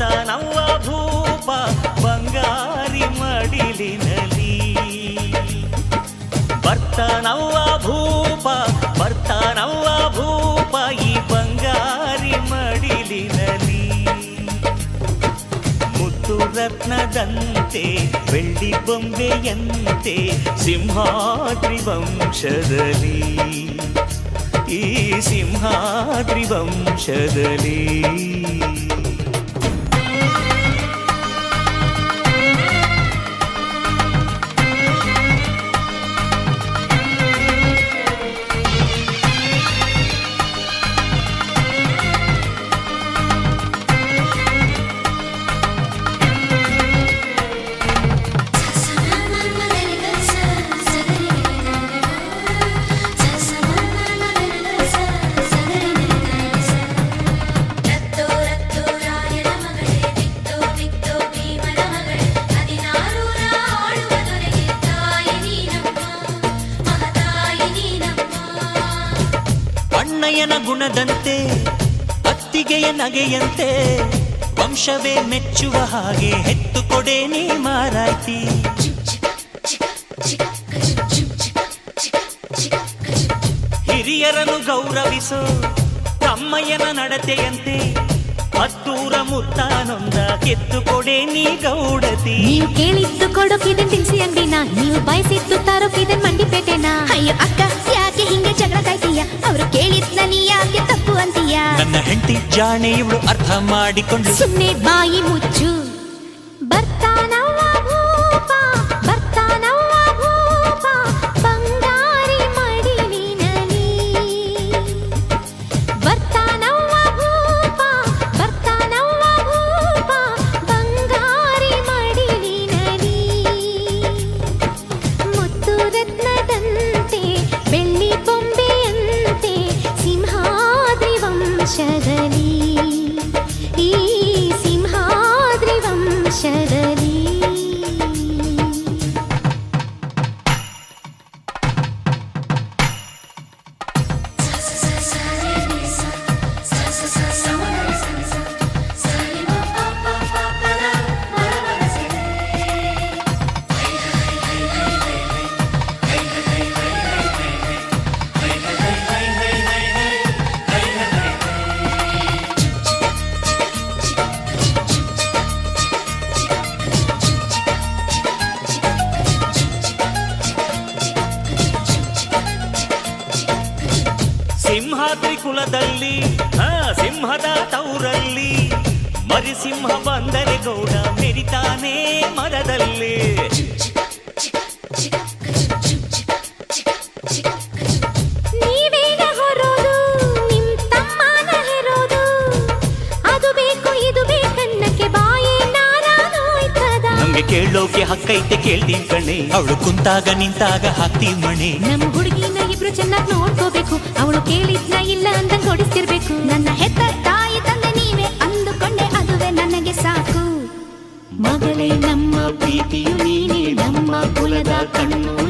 ನವ್ವ ಭೂಪ ಬಂಗಾರಿ ಮಡಿಲಿನಲಿ ಬರ್ತಾನವ್ವ ಭೂಪ ಈ ಬಂಗಾರಿ ಮಡಿಲಿನಲಿ ಮುತ್ತು ರತ್ನದಂತೆ ಬೆಳ್ಳಿ ಬೊಂಬೆಯಂತೆ ಸಿಂಹಾದ್ರಿ ವಂಶದಲ್ಲಿ ಈ ಸಿಂಹಾದ್ರಿ ವಂಶದಲ್ಲಿ ಅಣ್ಣಯ್ಯನ ಗುಣದಂತೆ ಅತ್ತಿಗೆಯ ನಗೆಯಂತೆ ವಂಶವೇ ಮೆಚ್ಚುವ ಹಾಗೆ ಹೆತ್ತು ಕೊಡೆ ನೀ ಮಾರಾಯ್ತಿ ಹಿರಿಯರನ್ನು ಗೌರವಿಸೋ ತಮ್ಮಯ್ಯನ ನಡತೆಯಂತೆ ಹತ್ತೂರ ಮುತ್ತಾನೊಂದ ಕೆತ್ತು ಕೊಡೆ ನೀ ಗೌಡತಿ ನೀವು ಕೇಳಿದ್ದು ಕೊಡೋಕಿದೆ ತಿನ್ಸಿ ಅಂಗಡಿನ ನೀವು ಬಯಸಿದ್ದು ತಾರೋಕಿದೆ ಮಂಡಿಪೇಟೆನ ಅಯ್ಯೋ ಅಕ್ಕ ಯಾಕೆ ಹಿಂಗೆ ಜಗಳ ಕಾಯ್ತೀಯ ಅವರು ಕೇಳಿದ್ನ ನೀ ಯಾಕೆ ತಪ್ಪು ಅಂತೀಯ ನನ್ನ ಹೆಂಡತಿ ಜಾಣೆ ಇವಳು ಅರ್ಥ ಮಾಡಿಕೊಂಡು ಸುಮ್ಮನೆ ಬಾಯಿ ಮುಚ್ಚು ಬರ್ತಾನವ್ವ ಭೂಪ ಬಂಗಾರಿ ಮಡಿಲಿನಲಿ ಬರ್ತಾನವ್ವ ಭೂಪ ಬಂಗಾರಿ ಮಡಿಲಿನಲಿ ಮುತ್ತು ರತ್ನದಂತೆ ಬೆಳ್ಳಿ ಬೊಂಬೆಯಂತೆ ಸಿಂಹಾದ್ರಿ ವಂಶದಲ್ಲಿ ಈ ಸಿಂಹಾದ್ರಿ ವಂಶದಲ್ಲಿ ಸಿಂಹಾದ್ರಿ ಕುಲದಲ್ಲಿ ಸಿಂಹದ ತೌರಲ್ಲಿ ಮರಿಸಿಂಹ ಬಂದರೆ ಗೌಡ ಮೆರಿತಾನೆ ಮರದಲ್ಲಿ ನೀವೇನ ಹೊರೋದು ನಿಮ್ ತಮ್ಮನ ಹೆರೋದು ಅದು ಬೇಕು ಇದು ಬೇಕನ್ನಕ್ಕೆ ಬಾಯೇ ನಾರಾನೋಯ್ತದ ನಮ್ಗೆ ಕೇಳೋಕೆ ಹಕ್ಕೈತೆ ಕೇಳ್ತೀವಿ ಕಣೆ ಅವಳು ಕುಂತಾಗ ನಿಂತಾಗ ಹಾಕ್ತೀವಿ ಮಣೆ ನಮ್ಮ ಹುಡುಗಿನ ಇಬ್ರು ಚೆನ್ನಾಗಿ ನೋಡ್ಕೋಬೇಕು ಅವಳು ಕೇಳಿದ್ನ ಇಲ್ಲ ಅಂದಂಗ್ ಹೊಡಿಸ್ತಿರ್ಬೇಕು ನನ್ನ ಹೆತ್ತ ತಾಯಿ ತಂದೆ ನೀವೇ ಅಂದುಕೊಂಡೆ ಅದುವೇ ನನಗೆ ಸಾಕು ಮಗಳೇ ನಮ್ಮ ಪ್ರೀತಿಯು ನೀನೇ ನಮ್ಮ ಕುಲದ ಕಣ್ಣು